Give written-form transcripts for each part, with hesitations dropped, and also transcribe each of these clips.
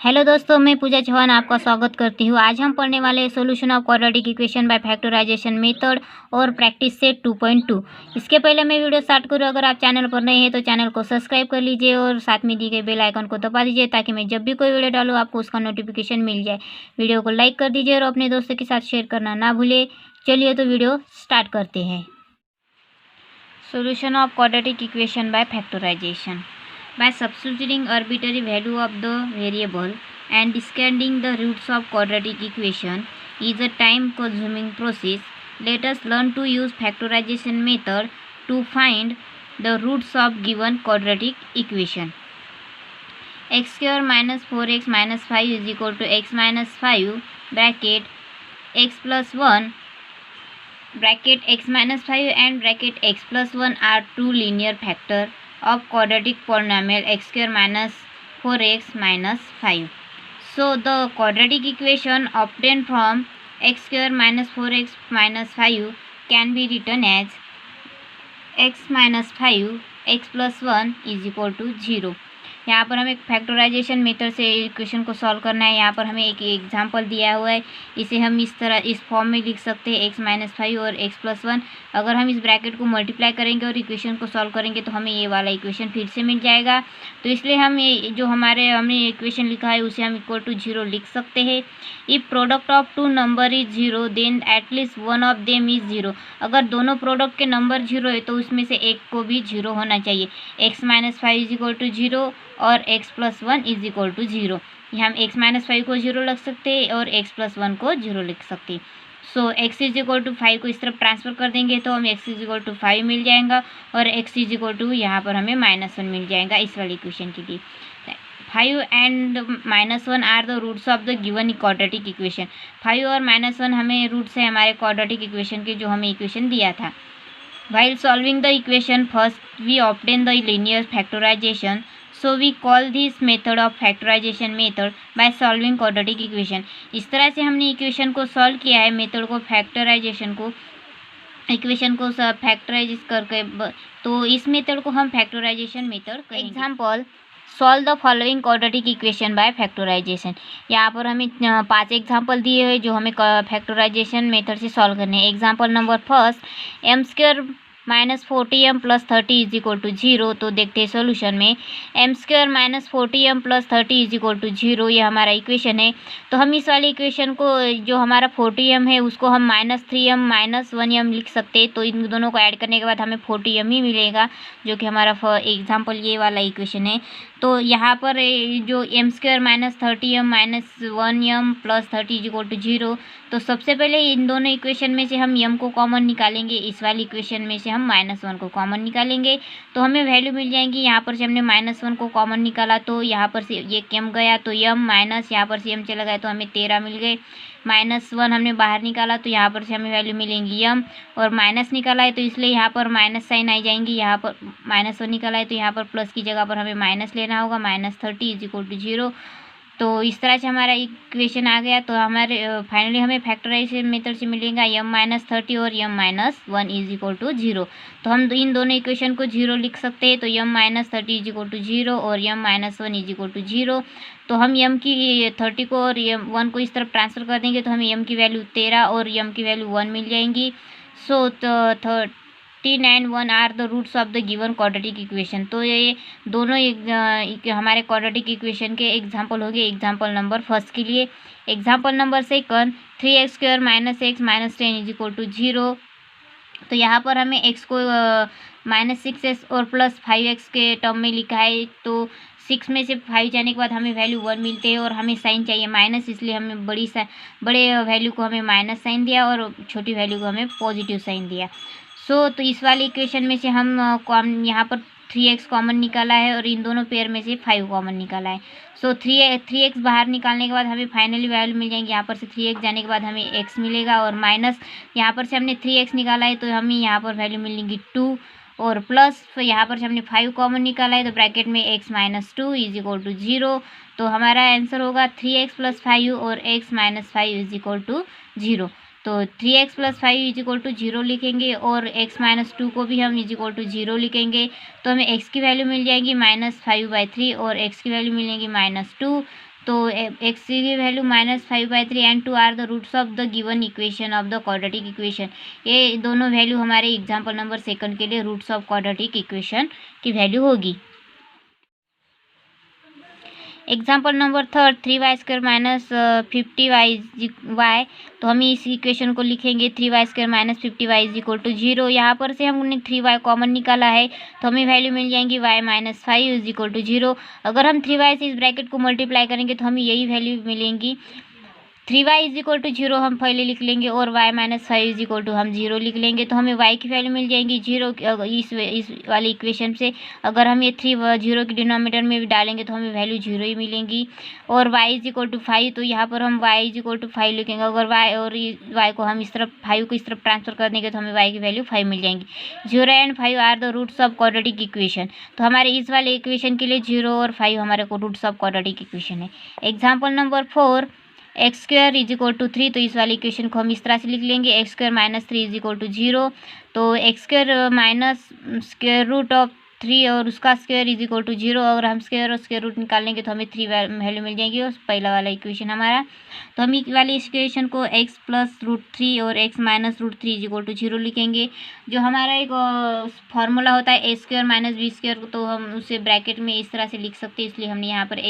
Hello दोस्तों, मैं पूजा चौहान आपका स्वागत करती हूँ। आज हम पढ़ने वाले हैं solution of quadratic equation by factorization method और प्रैक्टिस सेट 2.2। इसके पहले मैं वीडियो स्टार्ट करूँ, अगर आप चैनल पर नए हैं तो चैनल को सब्सक्राइब कर लीजिए और साथ में दी गई बेल आइकन को दबा दीजिए ताकि मैं जब भी कोई वीडियो डालूँ आपको उसका नोटिफिकेशन मिल जाए। वीडियो को लाइक कर दीजिए और अपने दोस्तों के साथ शेयर करना ना भूलें। चलिए तो वीडियो स्टार्ट करते हैं। Solution of quadratic equation by factorization. By substituting arbitrary value of the variable and discarding the roots of quadratic equation is a time-consuming process. Let us learn to use factorization method to find the roots of given quadratic equation. X square minus 4x minus 5 is equal to x minus 5 bracket x plus 1 bracket x minus 5 and bracket x plus 1 are two linear factor of quadratic polynomial x square minus 4x minus 5. So the quadratic equation obtained from x square minus 4x minus 5 can be written as x minus 5 x plus 1 is equal to 0. यहाँ पर हमें factorisation method से equation को solve करना है। यहाँ पर हमें एक एग्जांपल दिया हुआ है, इसे हम इस तरह इस फॉर्म में लिख सकते हैं x माइनस 5 और x प्लस 1। अगर हम इस ब्रैकेट को मल्टीप्लाई करेंगे और इक्वेशन को सॉल्व करेंगे तो हमें ये वाला इक्वेशन फिर से मिल जाएगा। तो इसलिए हम ये जो हमने इक्वेशन लिखा है उसे हम इक्वल टू 0 लिख सकते हैं। If product of two number is 0 then at least one of them is 0। अगर दोनों प्रोडक्ट के नंबर 0 है तो उसमें से एक को भी 0 होना चाहिए। x minus 5 is equal to 0 और x plus 1 is equal to 0। यहाँ हम x माइनस 5 को 0 लिख सकते हैं और x प्लस 1 को 0 लिख सकते हैं। सो x इज इक्वल टू 5 को इस तरफ ट्रांसफर कर देंगे तो हमें x इज इक्वल टू 5 मिल जाएगा और x इज इक्वल टू यहाँ पर हमें -1 मिल जाएगा इस वाली इक्वेशन के लिए। 5 and -1 are the roots of the given quadratic equation. 5 और -1 हमें रूट्स है हमारे क्वाड्रेटिक इक्वेशन के जो हमें इक्वेशन दिया था। While solving the equation, first we obtain the linear factorization. So we call this method of factorization method by solving quadratic equation. इस तरह से हमने इक्वेशन को सॉल्व किया है, मेथड को फैक्टराइजेशन को इक्वेशन को फैक्टराइज करके, तो इस मेथड को हम फैक्टराइजेशन मेथड कहेंगे। Example, solve the following quadratic equation by factorization. यहाँ पर हमें 5 एग्जाम्पल दिए हुए जो हमें फैक्टराइजेशन मेथड से सॉल्व करने हैं। Example number first, m square minus 40m plus 30 is equal to 0। तो देखते हैं सोल्यूशन में, m square minus 40m plus 30 is equal to 0, ये हमारा इक्वेशन है। तो हम इस वाले इक्वेशन को जो हमारा 40m है उसको हम -3m -1m लिख सकते हैं। तो इन दोनों को ऐड करने के बाद हमें 40m ही मिलेगा, जो कि हमारा एग्जाम्पल ये वाला इक्वेशन है। तो यहाँ पर जो m square minus 30m -1m plus 30 is equal to 0, तो सबसे पहले इन दोनों इक्वेशन में से हम m को कॉमन निकालेंगे, इस वाली इक्वेशन में से हम -1 को कॉमन निकालेंगे तो हमें वैल्यू मिल जाएंगी। यहाँ पर से हमने -1 को कॉमन निकाला तो यहाँ पर से ये m गया तो m माइनस यहाँ पर से m चला गया तो हमें 13 मिल गए। -1 हमने बाहर निकाला तो यहाँ पर से हमें वैल्यू मिलेंगी m, और माइनस निकाला है तो इसलिए यहाँ पर माइनस साइन आ जाएंगी। यहाँ पर -1 निकाला है तो यहाँ पर प्लस की जगह पर हमें माइनस लेना होगा, -30 इज इक्वल टू 0। तो इस तरह से हमारा इक्वेशन आ गया। तो हमारे फाइनली हमें फैक्टराइजेशन मेथड से मिलेगा m-30 और m-1 इज इक्वल टू 0। तो हम इन दोनों इक्वेशन को 0 लिख सकते हैं। तो m-30 इज इक्वल टू 0 और m-1 इज इक्वल टू 0। तो हम m की 30 को और m1 को इस तरफ ट्रांसफ़र कर देंगे तो हमें m की वैल्यू 13 और m की वैल्यू 1 मिल जाएंगी। So 13 and 1 are the roots of the given quadratic equation. तो ये दोनों हमारे क्वाड्रेटिक इक्वेशन के एग्जांपल हो गए एग्जांपल नंबर फर्स्ट के लिए। Example number second, 3x square minus x minus 10 is equal to 0। तो यहाँ पर हमें x को -6x और प्लस 5x के टर्म में लिखा है। तो 6 में से 5 जाने के बाद हमें वैल्यू 1 मिलते हैं और हमें साइन चाहिए माइनस, इसलिए हमें बड़े वैल्यू को हमें माइनस साइन दिया और छोटी वैल्यू को हमें पॉजिटिव साइन दिया। तो इस वाले इक्वेशन में से हम यहाँ पर 3x कॉमन निकाला है और इन दोनों पेयर में से 5 कॉमन निकाला है। सो 3x बाहर निकालने के बाद हमें फाइनली वैल्यू मिल जाएंगी। यहाँ पर से 3x जाने के बाद हमें x मिलेगा और माइनस यहाँ पर से हमने 3x निकाला है तो हमें यहाँ पर वैल्यू मिलेंगी 2 और प्लस यहाँ पर से हमने 5 कॉमन निकाला है तो ब्रैकेट में x - 2 इज इक्वल टू 0। तो हमारा आंसर होगा 3x + 5 और x - 5 इज इक्वल टू 0। तो 3x + 5 इज इक्वल टू 0 लिखेंगे और x - 2 को भी हम इज इक्वल टू 0 लिखेंगे। तो हमें x की वैल्यू मिल जाएगी -5/3 और x की वैल्यू मिलेंगी -2। तो एक्स की value -5/3 and 2 are the roots of the given equation of the quadratic equation. ये दोनों वैल्यू हमारे एग्जाम्पल नंबर 2 के लिए रूट्स ऑफ क्वाड्रेटिक इक्वेशन की वैल्यू होगी। Example number 3 3y² - 50y। तो हम इस इक्वेशन को लिखेंगे 3y² - 50y = 0। यहाँ पर से हमने 3y कॉमन निकाला है तो हमें वैल्यू मिल जाएंगी y - 5 = 0। अगर हम 3y से इस ब्रैकेट को मल्टीप्लाई करेंगे तो हमें यही वैल्यू मिलेंगी। 3y = 0 हम पहले लिख लेंगे और y - 5 = हम 0 लिख लेंगे तो हमें y की वैल्यू मिल जाएंगी 0। इस वाली इक्वेशन से अगर हम ये 0 की डिनोमिनेटर में भी डालेंगे तो हमें वैल्यू 0 ही मिलेंगी। और y = 5 तो यहाँ पर हम y = 5 लिखेंगे। अगर y को हम इस तरफ 5 को इस तरफ ट्रांसफर कर देंगे तो हमें y की वैल्यू 5 मिल जाएंगी। 0 and 5 are the roots of quadratic equation. तो हमारे इस वाले इक्वेशन के लिए 0 और 5 हमारे को रूट्स ऑफ क्वाड्रेटिक इक्वेशन है। Example number 4 x² = 3। तो इस वाली इक्वेशन को हम इस तरह से लिख लेंगे x² - 3 = 0। तो x² minus square root of 3 और उसका स्क्वायर = 0। अगर हम स्क्वायर और स्क्वायर रूट निकाल लेंगे तो हमें 3 वैल्यू मिल जाएगी। और पहला वाला इक्वेशन हमारा, तो हम इस वाली इक्वेशन को x + √3 और x - √3 = 0 लिखेंगे। जो हमारा एक फार्मूला होता है a² - b², तो हम उसे ब्रैकेट में इस तरह से लिख सकते हैं, इसलिए हमने यहाँ पर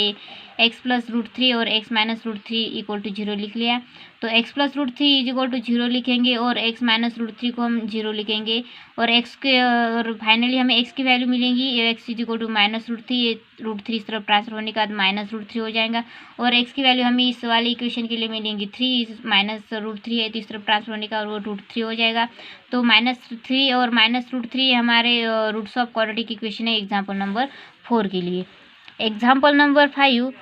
x + √3 और x - √3 = 0 लिख लिया। तो x + √3 = 0 लिखेंगे और x - √3 को हम 0 लिखेंगे और x के और फाइनली हमें x की वैल्यू मिलेंगी x = -√3। √3 इस तरफ ट्रांसफर होने के बाद -√3 हो जाएगा और x की वैल्यू हमें इस वाली इक्वेशन के लिए मिलेंगी 3 -√3 है तो इस तरफ ट्रांसफर होने का और वो √3 हो जाएगा। तो -3 और -√3 हमारे रूट्स ऑफ क्वाड्रेटिक इक्वेशन है एग्जाम्पल नंबर 4 के लिए। Example number 5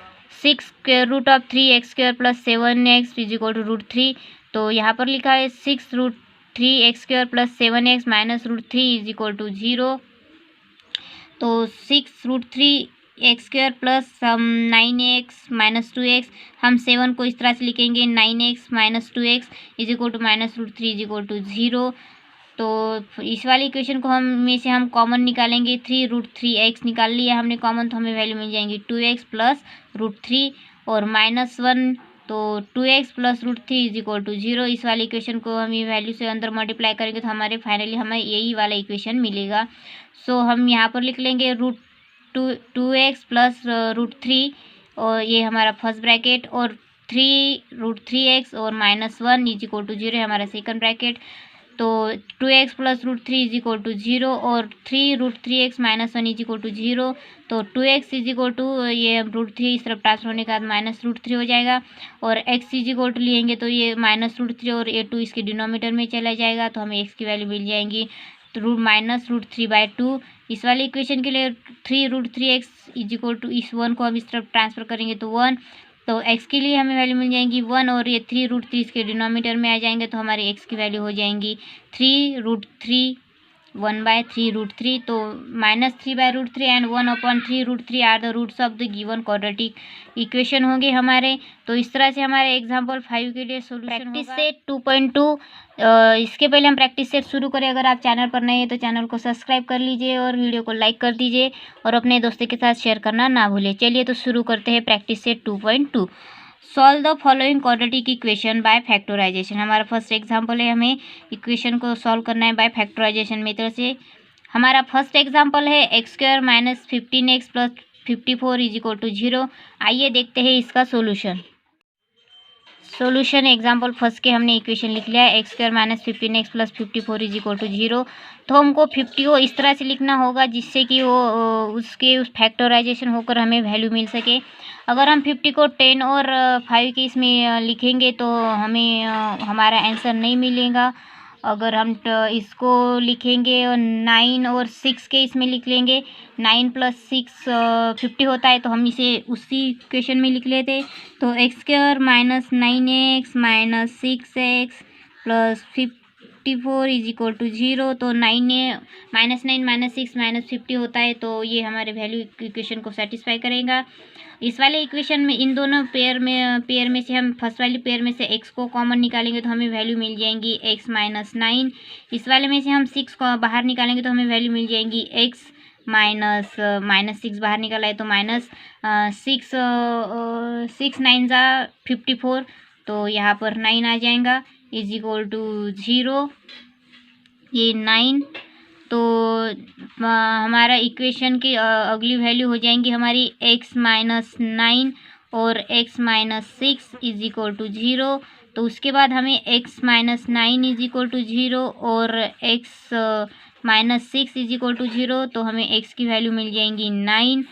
6√3x² + 7x = √3। तो यहाँ पर लिखा है 6√3x² + 7x - √3 = 0। तो 6√3x² + 9x - 2x, हम 7 को इस तरह से लिखेंगे 9x - 2x = -√3 = 0। तो इस वाली इक्वेशन को हम में से हम कॉमन निकालेंगे। 3√3x निकाल लिया हमने कॉमन तो हमें वैल्यू मिल जाएंगी 2x + √3 और -1। तो 2x + √3 = 0। इस वाली इक्वेशन को हम ये वैल्यू से अंदर मल्टीप्लाई करेंगे तो हमारे फाइनली हमें यही वाला इक्वेशन मिलेगा। सो हम यहाँ पर लिख लेंगे 2x + √3 और ये हमारा फर्स्ट ब्रैकेट और 3√3x और -1 = 0 हमारा सेकंड ब्रैकेट। तो 2x + √3 = 0 और 3√3x - 1 = 0। तो 2x ये √3 इस तरफ ट्रांसफर होने के बाद -√3 हो जाएगा और x लेंगे तो ये -√3 और ये 2 इसके डिनोमिनेटर में चला जाएगा तो हमें x की वैल्यू मिल जाएंगी तो -√3/2। इस वाले इक्वेशन के लिए 3√3x इस 1 को हम इस तरफ ट्रांसफ़र करेंगे तो 1। तो x के लिए हमें वैल्यू मिल जाएंगी 1 और ये 3√3 इसके डिनोमिनेटर में आ जाएंगे तो हमारे x की वैल्यू हो जाएंगी 3√3 1/3√3। तो -3/√3 and 1/3√3 are the roots of the given quadratic equation होंगे हमारे। तो इस तरह से हमारे एग्जाम्पल 5 के लिए सोल्यूशन प्रैक्टिस सेट 2.2। इसके पहले हम प्रैक्टिस सेट शुरू करें, अगर आप चैनल पर नए हैं तो चैनल को सब्सक्राइब कर लीजिए और वीडियो को लाइक कर दीजिए और अपने दोस्तों के साथ शेयर करना ना भूलें। चलिए तो शुरू करते हैं practice set 2.2। Solve the following quadratic equation by factorization. हमारा फर्स्ट एग्जाम्पल है, हमें इक्वेशन को सॉल्व करना है बाय फैक्टराइजेशन मेथड से। हमारा फर्स्ट एग्जाम्पल है x² - 15x + 54 = 0। आइए देखते हैं इसका सोल्यूशन। सॉल्यूशन एग्जाम्पल फर्स्ट के हमने इक्वेशन लिख लिया है x² - 15x + 54 = 0। तो हमको 50 को इस तरह से लिखना होगा जिससे कि वो उसके फैक्टराइजेशन होकर हमें वैल्यू मिल सके। अगर हम 50 को 10 और 5 के इसमें लिखेंगे तो हमें हमारा आंसर नहीं मिलेगा। अगर हम इसको लिखेंगे और 9 और 6 के इसमें लिख लेंगे, 9 + 6 50 होता है तो हम इसे उसी इक्वेशन में लिख लेते। तो x² - 9x - 6x + 54 = 0। तो 9 -9 - 6 - 50 होता है तो ये हमारे वैल्यू इक्वेशन को सेटिस्फाई करेगा। इस वाले इक्वेशन में इन दोनों पेयर में से हम फर्स्ट वाली पेयर में से x को कॉमन निकालेंगे तो हमें वैल्यू मिल जाएंगी x - 9। इस वाले में से हम 6 को बाहर निकालेंगे तो हमें वैल्यू मिल जाएंगी x -6 बाहर निकला है तो -6 9 ज़ा 54, तो यहाँ पर 9 आ जाएगा इज इक्वल टू 0, ये 9। तो हमारा इक्वेशन की अगली वैल्यू हो जाएंगी हमारी x-9 और x-6 इज इक्वल टू 0। तो उसके बाद हमें x-9 इज इक्वल टू 0 और x-6 इज इक्वल टू 0, तो हमें x की वैल्यू मिल जाएंगी 9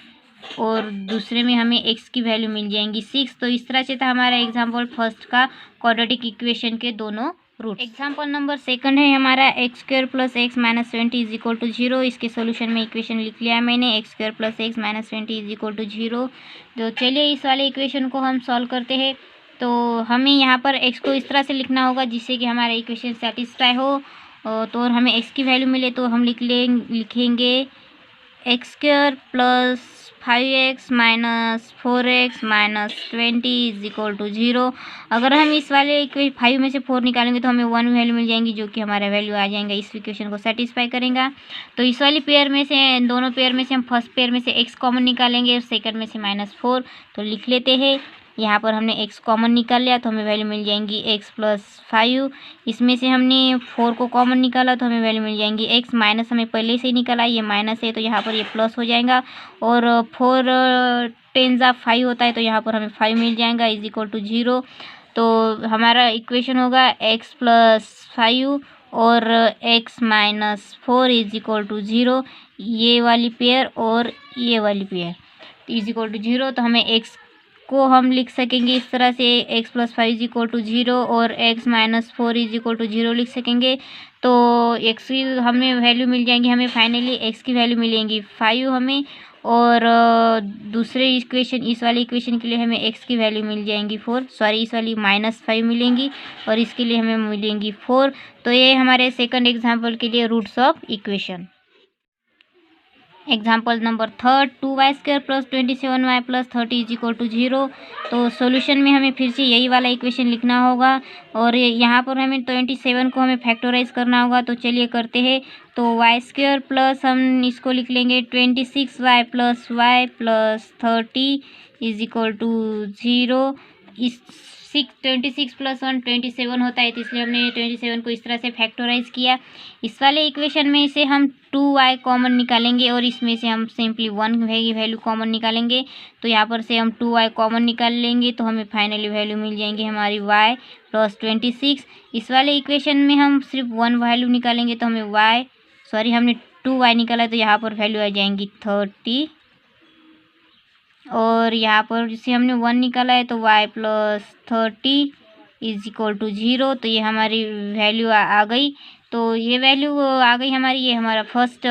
और दूसरे में हमें x की वैल्यू मिल जाएंगी 6। तो इस तरह से था हमारा एग्जाम्पल फर्स्ट का क्वाड्रेटिक इक्वेशन के दोनों रूट। एग्जाम्पल नंबर सेकंड है हमारा x² + x-20 is equal to 0। इसके सोल्यूशन में इक्वेशन लिख लिया है मैंने, x² + x-20 is equal to 0। तो चलिए इस वाले इक्वेशन को हम सॉल्व करते हैं। तो हमें यहाँ पर x को इस तरह से लिखना होगा जिससे कि हमारा इक्वेशन सेटिस्फाई हो, तो और हमें x की वैल्यू मिले तो हम लिखेंगे x² + 5x - 4x - 20 is equal to 0। अगर हम इस वाले 5 में से 4 निकालेंगे तो हमें 1 वैल्यू मिल जाएंगी, जो कि हमारा वैल्यू आ जाएगा, इस इक्वेशन को सेटिस्फाई करेगा। तो इस वाली पेयर में से, दोनों पेयर में से हम फर्स्ट पेयर में से x कॉमन निकालेंगे और सेकंड में से -4। तो लिख लेते हैं, यहाँ पर हमने x कॉमन निकाल लिया तो हमें वैल्यू मिल जाएंगी x + 5। इसमें से हमने 4 को कॉमन निकाला तो हमें वैल्यू मिल जाएंगी x, माइनस हमें पहले से ही निकाला, ये माइनस है तो यहाँ पर ये प्लस हो जाएगा। और 4 10 ज़ा 5 होता है तो यहाँ पर हमें 5 मिल जाएगा इज इक्वल टू 0। तो हमारा इक्वेशन होगा x + 5 और x - 4 इज इक्वल टू 0। ये वाली पेयर और ये वाली पेयर इज इक्वल टू 0। तो हमें x को हम लिख सकेंगे इस तरह से, x + 5 इज इक्वल टू 0 और x - 4 इज इक्वल टू 0 लिख सकेंगे। तो x की हमें वैल्यू मिल जाएंगी, हमें फाइनली x की वैल्यू मिलेंगी 5 हमें, और दूसरे इक्वेशन, इस वाली इक्वेशन के लिए हमें x की वैल्यू मिल जाएंगी 4, सॉरी इस वाली -5 मिलेंगी और इसके लिए हमें मिलेंगी 4। तो ये हमारे सेकंड एग्जाम्पल के लिए roots of equation. Example number third, 2y² + 27y + 30 is equal to 0। तो सॉल्यूशन में हमें फिर से यही वाला इक्वेशन लिखना होगा और यहाँ पर हमें 27 को हमें फैक्टराइज करना होगा। तो चलिए करते हैं। तो y² प्लस हम इसको लिख लेंगे 26y + y + 30 is equal to 0। इस 26 + 1 27 होता है, तो इसलिए हमने 27 को इस तरह से फैक्टराइज किया। इस वाले इक्वेशन में से हम 2y कॉमन निकालेंगे और इसमें से हम सिंपली 1 की वैल्यू कॉमन निकालेंगे। तो यहाँ पर से हम 2y कॉमन निकाल लेंगे तो हमें फाइनली वैल्यू मिल जाएंगी हमारी y + 26। इस वाले इक्वेशन में हम सिर्फ 1 वैल्यू निकालेंगे तो हमें हमने 2y निकाला तो यहाँ पर वैल्यू आ जाएंगी 30, और यहाँ पर जिसे हमने 1 निकाला है तो y + 30 इज इक्वल टू 0। तो ये हमारी वैल्यू आ गई। तो ये वैल्यू आ गई हमारी, ये हमारा फर्स्ट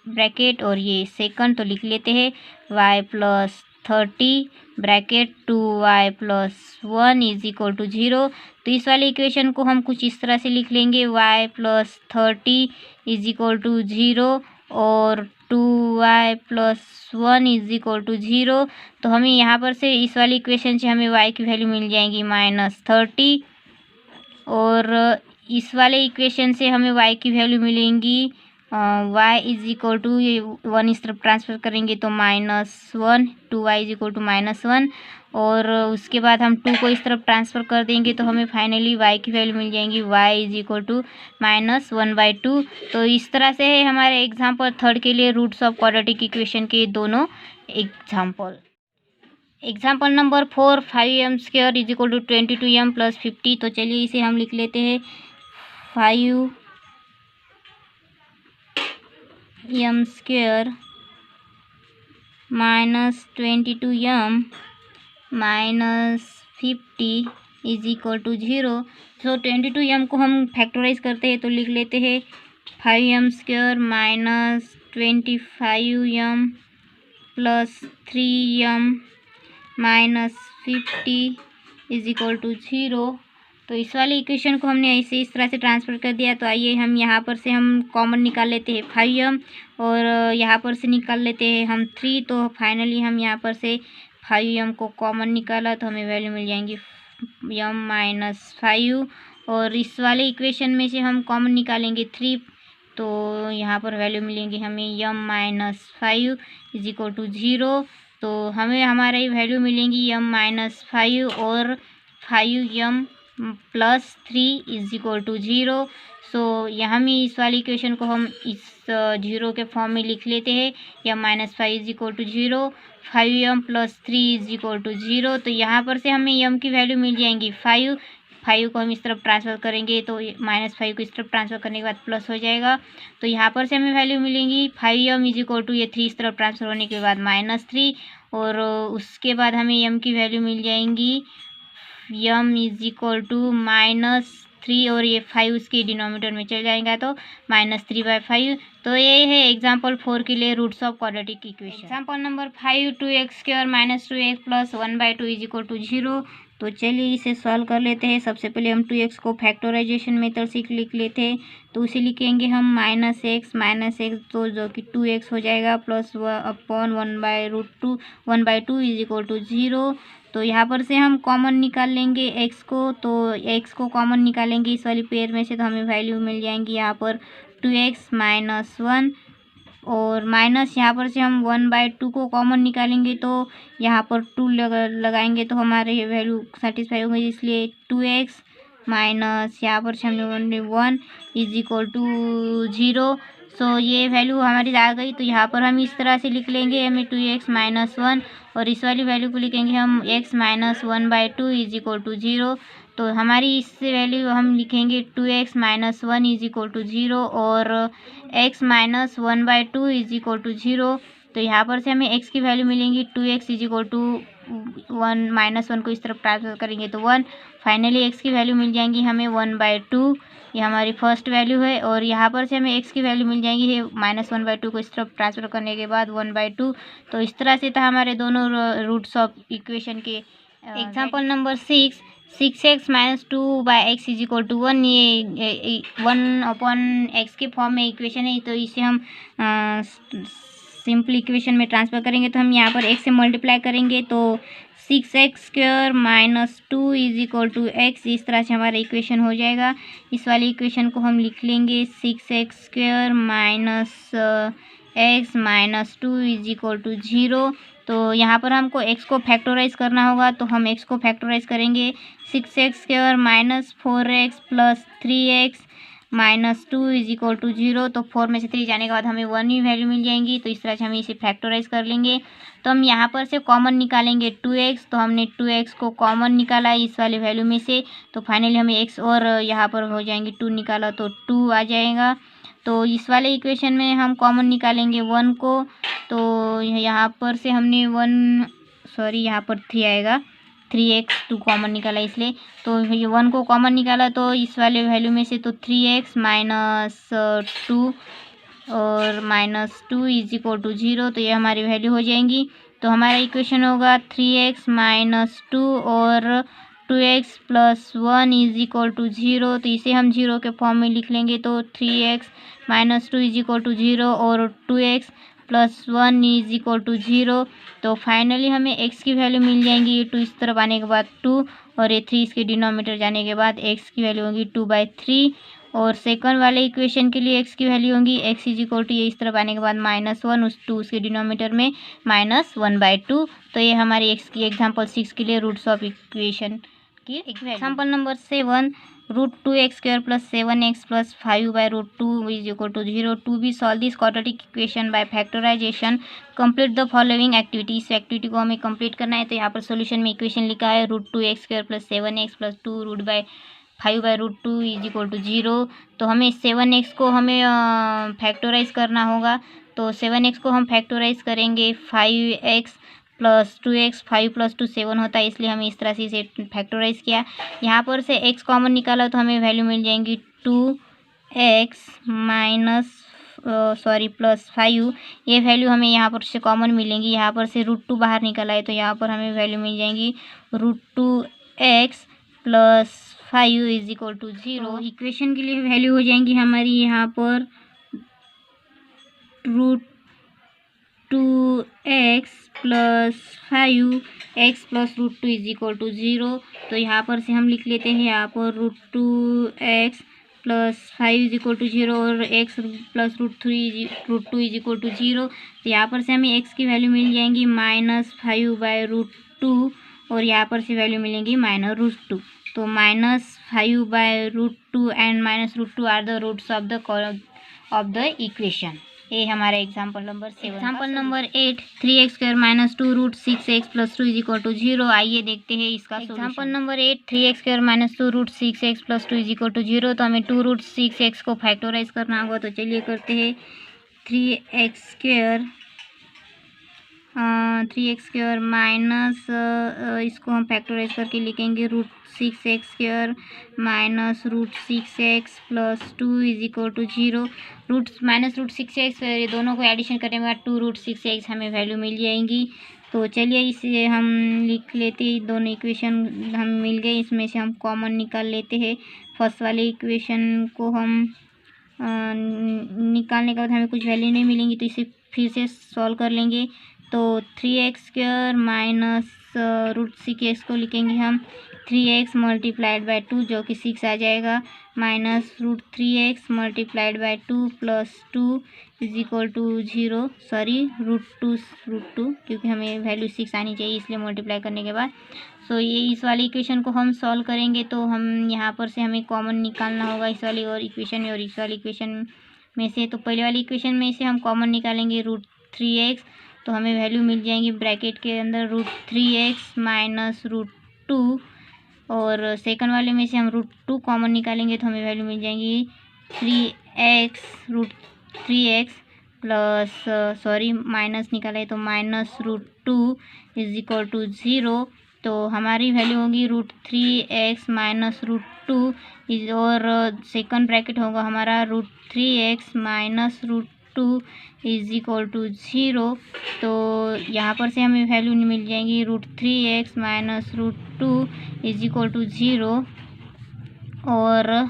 ब्रैकेट और ये सेकंड। तो लिख लेते हैं y + 30 bracket 2y + 1 is equal to 0। तो इस वाले इक्वेशन को हम कुछ इस तरह से लिख लेंगे, y + 30 इज इक्वल टू 0 और 2y + 1 इज इक्वल टू 0। तो हमें यहाँ पर से इस वाली इक्वेशन से हमें y की वैल्यू मिल जाएंगी -30 और इस वाले इक्वेशन से हमें y की वैल्यू मिलेंगी y इज इक्वल टू, ये 1 इस तरफ ट्रांसफ़र करेंगे तो -1, 2y इज इक्वल टू -1 और उसके बाद हम 2 को इस तरफ ट्रांसफ़र कर देंगे तो हमें फाइनली y की वैल्यू मिल जाएंगी y इज इक्वल टू -1/2। तो इस तरह से है हमारे एग्जाम्पल थर्ड के लिए रूट्स ऑफ क्वाड्रेटिक इक्वेशन के दोनों example. Example number 4, 5m² is equal to 22m + 50। तो चलिए इसे हम लिख लेते हैं 5m² - 22m - 50 is equal to 0। तो 22m को हम फैक्टराइज करते हैं तो लिख लेते हैं 5m² - 25m + 3m - 50 is equal to 0। तो इस वाले इक्वेशन को हमने ऐसे इस तरह से ट्रांसफ़र कर दिया। तो आइए हम यहाँ पर से हम कॉमन निकाल लेते हैं 5m और यहाँ पर से निकाल लेते हैं हम 3। तो फाइनली हम यहाँ पर से 5m को कॉमन निकाला तो हमें वैल्यू मिल जाएंगी m - 5 और इस वाले इक्वेशन में से हम कॉमन निकालेंगे 3 तो यहाँ पर वैल्यू मिलेंगी हमें m-5 इज इक्वल टू 0। तो हमें हमारी वैल्यू मिलेंगी m-5 और 5m+3 इज इक्वल टू 0। सो यहाँ में इस वाली इक्वेशन को हम इस 0 के फॉर्म में लिख लेते हैं, m-5 is equal to 0, 5m+3 is equal to 0। तो यहाँ पर से हमें m की वैल्यू मिल जाएंगी 5 को हम इस तरफ ट्रांसफ़र करेंगे तो -5 को इस तरफ ट्रांसफ़र करने के बाद प्लस हो जाएगा। तो यहाँ पर से हमें वैल्यू मिलेंगी 5m इज इक्वल टू ये 3 इस तरफ ट्रांसफ़र होने के बाद -3, और उसके बाद हमें m की वैल्यू मिल जाएंगी m इज इक्वल टू -3, और ये 5 उसके डिनोमिनेटर में चल जाएगा तो -3/5। तो ये है एग्जाम्पल 4 के लिए roots of quadratic equation. Example number 5, 2x² - 2x + 1/2 is equal to 0। तो चलिए इसे सॉल्व कर लेते हैं। सबसे पहले हम 2x को फैक्टराइजेशन मेथड से लिख लेते हैं। तो उसे लिखेंगे हम -x तो जो कि 2x हो जाएगा, प्लस 1/2 इज इक्वल टू 0। तो यहाँ पर से हम कॉमन निकाल लेंगे x को, तो x को कॉमन निकालेंगे इस वाली पेयर में से, तो हमें वैल्यू मिल जाएंगी यहाँ पर 2x - 1, और माइनस यहाँ पर से हम 1/2 को कॉमन निकालेंगे तो यहाँ पर 2 लगाएंगे तो हमारे वैल्यू सेटिस्फाई होगी, इसलिए 2x माइनस यहाँ पर से हमने 1 इज इक्वल टू 0। सो ये वैल्यू हमारी आ गई। तो यहाँ पर हम इस तरह से लिख लेंगे हमें 2x - 1, और इस वाली वैल्यू को लिखेंगे हम x - 1/2 इज इक्वल टू 0। तो हमारी इससे वैल्यू हम लिखेंगे 2x - 1 इज इक्वल टू 0 और x - 1/2 इज इक्वल टू 0। तो यहाँ पर से हमें x की वैल्यू मिलेंगी 2x इज इक्वल टू 1 -1 को इस तरफ ट्रांसफर करेंगे तो 1। फाइनली x की वैल्यू मिल जाएंगी हमें 1/2, ये हमारी फर्स्ट वैल्यू है। और यहाँ पर से हमें x की वैल्यू मिल जाएंगी -1/2 को इस तरफ ट्रांसफर करने के बाद 1/2। तो इस तरह से था हमारे दोनों रूट्स ऑफ इक्वेशन के। Example number 6x - 2/x is equal to 1, ये 1/x के फॉर्म में इक्वेशन है। तो इसे हम सिंपल इक्वेशन में ट्रांसफ़र करेंगे। तो हम यहाँ पर x से मल्टीप्लाई करेंगे तो 6x² - 2 is equal to x, इस तरह से हमारा इक्वेशन हो जाएगा। इस वाली इक्वेशन को हम लिख लेंगे 6x² - x - 2 is equal to 0। तो यहाँ पर हमको x को फैक्टराइज करना होगा, तो हम x को फैक्टराइज करेंगे 6x² - 4x + 3x - 2 is equal to 0। तो 4 में से 3 जाने के बाद हमें 1 ही वैल्यू मिल जाएंगी। तो इस तरह से हम इसे फैक्टराइज कर लेंगे। तो हम यहाँ पर से कॉमन निकालेंगे 2x, तो हमने 2x को कॉमन निकाला इस वाले वैल्यू में से, तो फाइनली हमें x और यहाँ पर हो जाएंगे 2 निकाला तो 2 आ जाएगा। तो इस वाले इक्वेशन में हम कॉमन निकालेंगे 1 को, तो यहाँ पर से हमने यहाँ पर 3 आएगा, 3x 2 कॉमन निकाला इसलिए। तो ये 1 को कॉमन निकाला तो इस वाले वैल्यू में से, तो 3x - 2 और -2 इज इक्वल टू 0। तो ये हमारी वैल्यू हो जाएंगी। तो हमारा इक्वेशन होगा 3x - 2 और 2x + 1 इज इक्वल टू 0। तो इसे हम 0 के फॉर्म में लिख लेंगे। तो 3x - 2 इज इक्वल टू 0 और 2x + 1 इज इक्वल टू 0। तो फाइनली हमें x की वैल्यू मिल जाएंगी 2 इस तरफ आने के बाद 2, और ये 3 इसके डिनोमिनेटर जाने के बाद x की वैल्यू होगी 2/3। और सेकंड वाले इक्वेशन के लिए x की वैल्यू होगी x इज इक्वल टू ये इस तरफ आने के बाद -1, उस 2 उसके डिनोमिनेटर में -1/2। तो ये हमारी x की एग्जाम्पल 6 के लिए रूट्स ऑफ इक्वेशन की example number 7, √2x² + 7x + 5/√2 is equal to 0। To be solve this quadratic equation by factorization, complete the following activity. इस एक्टिविटी को हमें कंप्लीट करना है। तो यहाँ पर सॉल्यूशन में इक्वेशन लिखा है √2x² + 7x + 2√5/√2 is equal to 0। तो हमें 7x को हमें फैक्टराइज करना होगा। तो 7x को हम फैक्टराइज करेंगे 5x + 2x, 5 + 2 7 होता है, इसलिए हमें इस तरह से इसे फैक्टराइज किया। यहाँ पर से x कॉमन निकाला तो हमें वैल्यू मिल जाएंगी 2x + 5। ये वैल्यू हमें यहाँ पर से कॉमन मिलेंगी। यहाँ पर से √2 बाहर निकला है तो यहाँ पर हमें वैल्यू मिल जाएंगी √2x + 5 is equal to 0। Equation के लिए वैल्यू हो जाएंगी हमारी यहाँ पर √2x + 5 x + √2 is equal to 0। तो यहाँ पर से हम लिख लेते हैं यहाँ पर √2x plus 5 is equal to 0 और x plus √2 is equal to 0। तो यहाँ पर से हमें x की वैल्यू मिल जाएंगी -5/√2 और यहाँ पर से वैल्यू मिलेंगी -√2। तो -5/√2 and -√2 are the roots of the equation. ये हमारा example number 7। Example number 8 3x² - 2√6x + 2 is equal to 0। आइए देखते हैं इसका example number 8 3x² - 2√6x + 2 is equal to 0। तो हमें 2√6x को फैक्टराइज करना होगा। तो चलिए करते हैं 3x² माइनस इसको हम फैक्टराइज करके लिखेंगे √6x² minus √6x + 2 is equal to 0। -√6x ये दोनों को एडिशन करने के बाद 2√6x हमें वैल्यू मिल जाएंगी। तो चलिए इसे हम लिख लेते हैं। दोनों इक्वेशन हम मिल गए, इसमें से हम कॉमन निकाल लेते हैं। फर्स्ट वाले इक्वेशन को हम निकालने के बाद हमें कुछ वैल्यू नहीं मिलेंगी, तो इसे फिर से सॉल्व कर लेंगे। तो 3x² माइनस √6x को लिखेंगे हम 3x मल्टीप्लाइड बाय 2 जो कि 6 आ जाएगा, minus √3x multiplied by 2 plus 2 is equal to 0। Sorry √2 क्योंकि हमें वैल्यू 6 आनी चाहिए इसलिए मल्टीप्लाई करने के बाद। सो ये इस वाली इक्वेशन को हम सॉल्व करेंगे। तो हम यहाँ पर से हमें कॉमन निकालना होगा इस वाली और इक्वेशन में और इस वाली इक्वेशन में से। तो पहले वाली इक्वेशन में से हम कॉमन निकालेंगे √3x, तो हमें वैल्यू मिल जाएंगी ब्रैकेट के अंदर √3x माइनस √2 और सेकंड वाले में से हम √2 कॉमन निकालेंगे तो हमें वैल्यू मिल जाएंगी 3x प्लस सॉरी माइनस निकाला है तो माइनस √2 इज इक्वल टू 0। तो हमारी वैल्यू होगी √3x माइनस √2 इज और सेकंड ब्रैकेट होगा हमारा √3x minus √2 is equal to 0। तो यहाँ पर से हमें वैल्यू मिल जाएंगी √3x minus √2 is equal to 0 और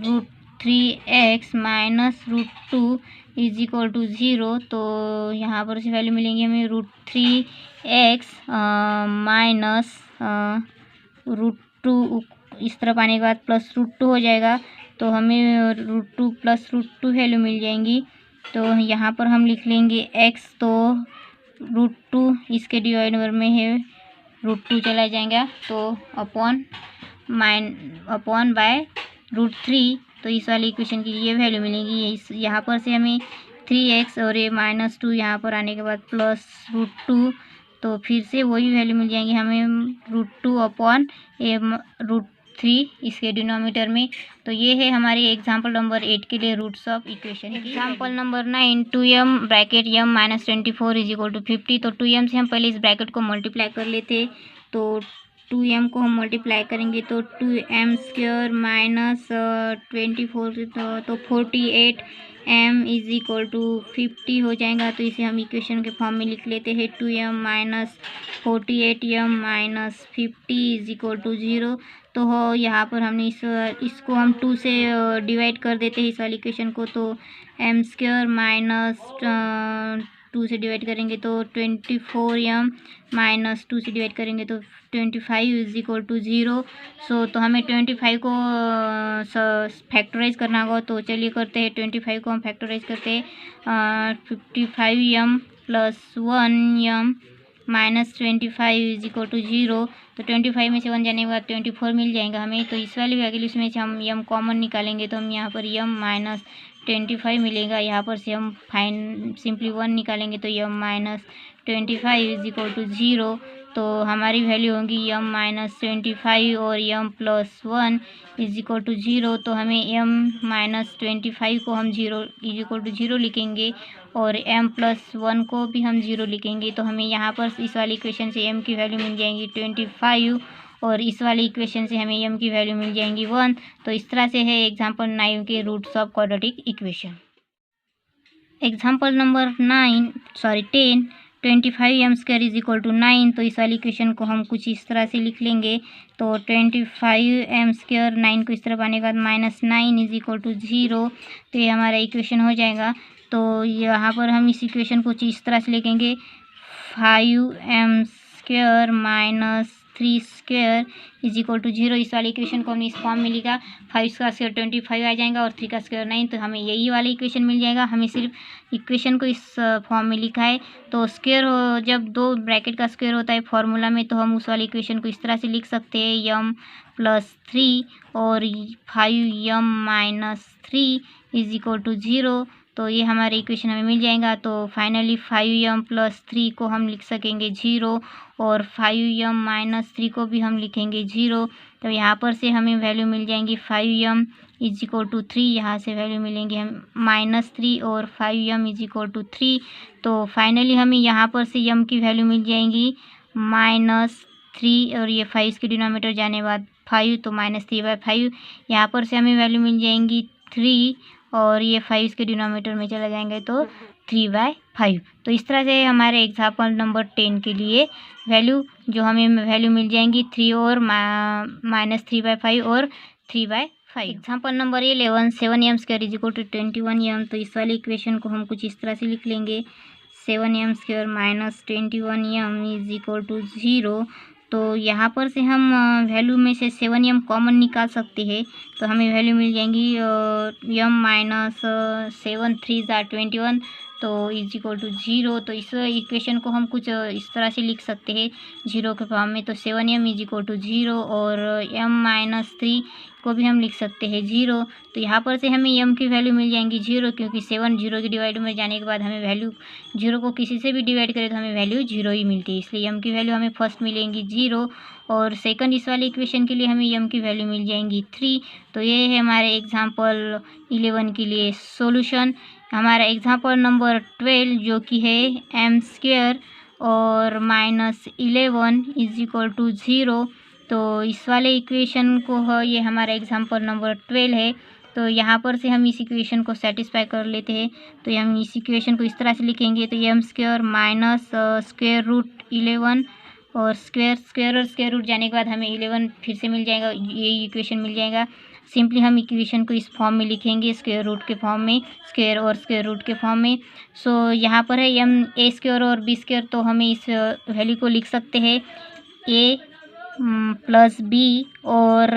√3x minus √2 is equal to 0। तो यहाँ पर से वैल्यू मिलेंगी हमें √3x माइनस √2 इस तरफ आने के बाद प्लस √2 हो जाएगा, तो हमें √2 प्लस √2 वैल्यू मिल जाएंगी। तो यहाँ पर हम लिख लेंगे x, तो √2 इसके डिवाइडर में है √2 चला जाएगा तो अपॉन बाय √3। तो इस वाली इक्वेशन की ये वैल्यू मिलेगी। यहाँ पर से हमें 3x और ये -2 यहाँ पर आने के बाद प्लस √2, तो फिर से वही वैल्यू मिल जाएंगी हमें √2 अपॉन √3 इसके डिनोमिनेटर में। तो ये है हमारे एग्जाम्पल नंबर 8 के लिए roots of equation. Example number 9 2m bracket m minus 24 is equal to 50। तो 2m से हम पहले इस ब्रैकेट को मल्टीप्लाई कर लेते। तो 2m को हम मल्टीप्लाई करेंगे तो 2m² माइनस 24 तो 48m इज इक्वल टू 50 हो जाएगा। तो इसे हम इक्वेशन के फॉर्म में लिख लेते हैं 2m minus 48m minus 50 is equal to 0। तो हो यहाँ पर हमने इसको हम 2 से डिवाइड कर देते हैं इस वाली इक्वेशन को। तो m² माइनस 2 से डिवाइड करेंगे तो 24m माइनस 2 से डिवाइड करेंगे तो 25 इज इक्वल टू 0। सो तो हमें 25 को फैक्टराइज करना होगा। तो चलिए करते हैं 25 को हम फैक्टराइज करते हैं 55m plus 1m minus 25 is equal to 0। तो 25 में से 1 जाने के बाद 24 मिल जाएगा हमें। तो इस वाली वैल्यू में से हम m कॉमन निकालेंगे तो हम यहाँ पर m माइनस 25 मिलेगा। यहाँ पर से हम सिंपली 1 निकालेंगे तो m minus 25 is equal to 0। तो हमारी वैल्यू होगी m माइनस 25 और m plus 1 is equal to 0। तो हमें m माइनस 25 को हम 0 इज इक्वल टू 0 लिखेंगे और m प्लस 1 को भी हम 0 लिखेंगे। तो हमें यहाँ पर इस वाली इक्वेशन से m की वैल्यू मिल जाएंगी 25 और इस वाली इक्वेशन से हमें m की वैल्यू मिल जाएंगी 1। तो इस तरह से है एग्जाम्पल 9 के roots of quadratic equation. Example number 10 25m² is equal to 9। तो इस वाली इक्वेशन को हम कुछ इस तरह से लिख लेंगे। तो 25m², 9 को इस तरफ आने के बाद -9 इज इक्वल टू 0। तो ये हमारा इक्वेशन हो जाएगा। तो यहाँ पर हम इस इक्वेशन को इस तरह से लिखेंगे 5m² minus 3 square is equal to 0। इस वाली इक्वेशन को हमने इस फॉर्म में लिखा। 5 का स्क्वायर 25 आ जाएगा और 3 का स्क्वायर 9, तो हमें यही वाली इक्वेशन मिल जाएगा। हमें सिर्फ इक्वेशन को इस फॉर्म में लिखा है। तो स्क्वायर हो जब 2 ब्रैकेट का स्क्वायर होता है फॉर्मूला में, तो हम उस वाली इक्वेशन को इस तरह से लिख सकते हैं, यम प्लस 3 और 5m minus 3 is equal to 0। तो ये हमारे इक्वेशन हमें मिल जाएगा। तो फाइनली 5m प्लस 3 को हम लिख सकेंगे 0 और 5m माइनस 3 को भी हम लिखेंगे 0। तो यहाँ पर से हमें वैल्यू मिल जाएंगी 5m इज इक्वल टू 3, यहाँ से वैल्यू मिलेंगे हम -3 और 5m इज इक्वल टू 3। तो फाइनली हमें यहाँ पर से m की वैल्यू मिल जाएंगी -3 और ये 5 के डिनोमिनेटर जाने बाद 5, तो -3/5। यहाँ पर से हमें वैल्यू मिल जाएंगी 3 और ये 5 के डिनोमिनेटर में चला जाएंगे तो 3/5। तो इस तरह से हमारे एग्जाम्पल नंबर 10 के लिए वैल्यू जो हमें वैल्यू मिल जाएंगी 3 और -3/5 और 3/5। Example number 11 7m square is equal to 21m। तो इस वाली इक्वेशन को हम कुछ इस तरह से लिख लेंगे, 7m square minus 21m is equal to 0। तो यहाँ पर से हम वैल्यू में से 7m कॉमन निकाल सकते हैं। तो हमें वैल्यू मिल जाएंगी m माइनस 7 3 21, तो इज इक्वल टू 0। तो इस इक्वेशन को हम कुछ इस तरह से लिख सकते हैं 0 के फॉर्म में। तो 7m इज इक्वल टू 0 और m माइनस 3 को भी हम लिख सकते हैं 0। तो यहाँ पर से हमें m की वैल्यू मिल जाएंगी 0, क्योंकि 7 0 के डिवाइड में जाने के बाद हमें वैल्यू 0 को किसी से भी डिवाइड करें तो हमें वैल्यू 0 ही मिलती है, इसलिए m की वैल्यू हमें फर्स्ट मिलेंगी 0। और सेकंड इस वाली इक्वेशन के लिए हमें m की वैल्यू मिल जाएंगी 3। तो ये है हमारे एग्जाम्पल 11 के लिए सॉल्यूशन। हमारा एग्जाम्पल नंबर 12 जो कि है m स्क्वायर और -11 इज इक्वल टू 0। तो इस वाले इक्वेशन को ये हमारा एग्जाम्पल नंबर 12 है। तो यहाँ पर से हम इस इक्वेशन को सेटिस्फाई कर लेते हैं। तो हम इस इक्वेशन को इस तरह से लिखेंगे, तो m square minus square root 11 और स्क्वायर और स्क्वायर रूट जाने के बाद हमें 11 फिर से मिल जाएगा, ये इक्वेशन मिल जाएगा। सिंपली हम इक्वेशन को इस फॉर्म में लिखेंगे, स्क्वायर रूट के फॉर्म में, स्क्वायर और स्क्वायर रूट के फॉर्म में। सो यहाँ पर है m a स्क्वायर और b स्क्वायर, तो हमें इस वैल्यू को लिख सकते हैं a प्लस b और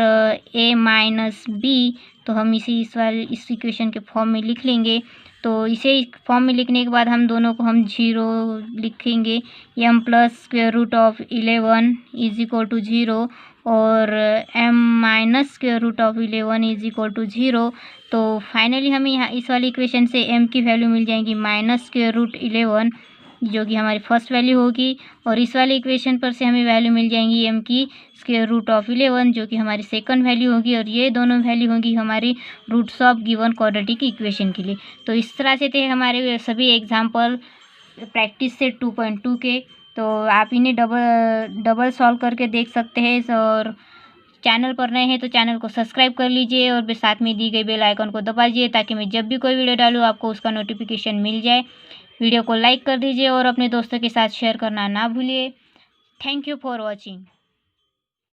a माइनस b। तो हम इसे इस इक्वेशन के फॉर्म में लिख लेंगे। तो इसे फॉर्म में लिखने के बाद हम दोनों को हम 0 लिखेंगे, m plus square root of 11 is equal to 0 और m minus square root of 11 is equal to 0। तो फाइनली हमें यहाँ इस वाली इक्वेशन से m की वैल्यू मिल जाएंगी माइनस स्क्वायर रूट 11, जो कि हमारी फर्स्ट वैल्यू होगी। और इस वाली इक्वेशन पर से हमें वैल्यू मिल जाएंगी m की स्क्वायर रूट ऑफ 11, जो कि हमारी सेकंड वैल्यू होगी। और ये दोनों वैल्यू होगी हमारी roots of given quadratic equation के लिए। तो इस तरह से थे हमारे सभी एग्जाम्पल प्रैक्टिस से 2.2 के। तो आप इन्हें डबल सॉल्व करके देख सकते हैं। और चैनल पर नए हैं तो चैनल को सब्सक्राइब कर लीजिए और साथ में दी गई बेल आइकन को दबा दीजिए, ताकि मैं जब भी कोई वीडियो डालूँ आपको उसका नोटिफिकेशन मिल जाए। वीडियो को लाइक कर दीजिए और अपने दोस्तों के साथ शेयर करना ना भूलिए। Thank you for watching.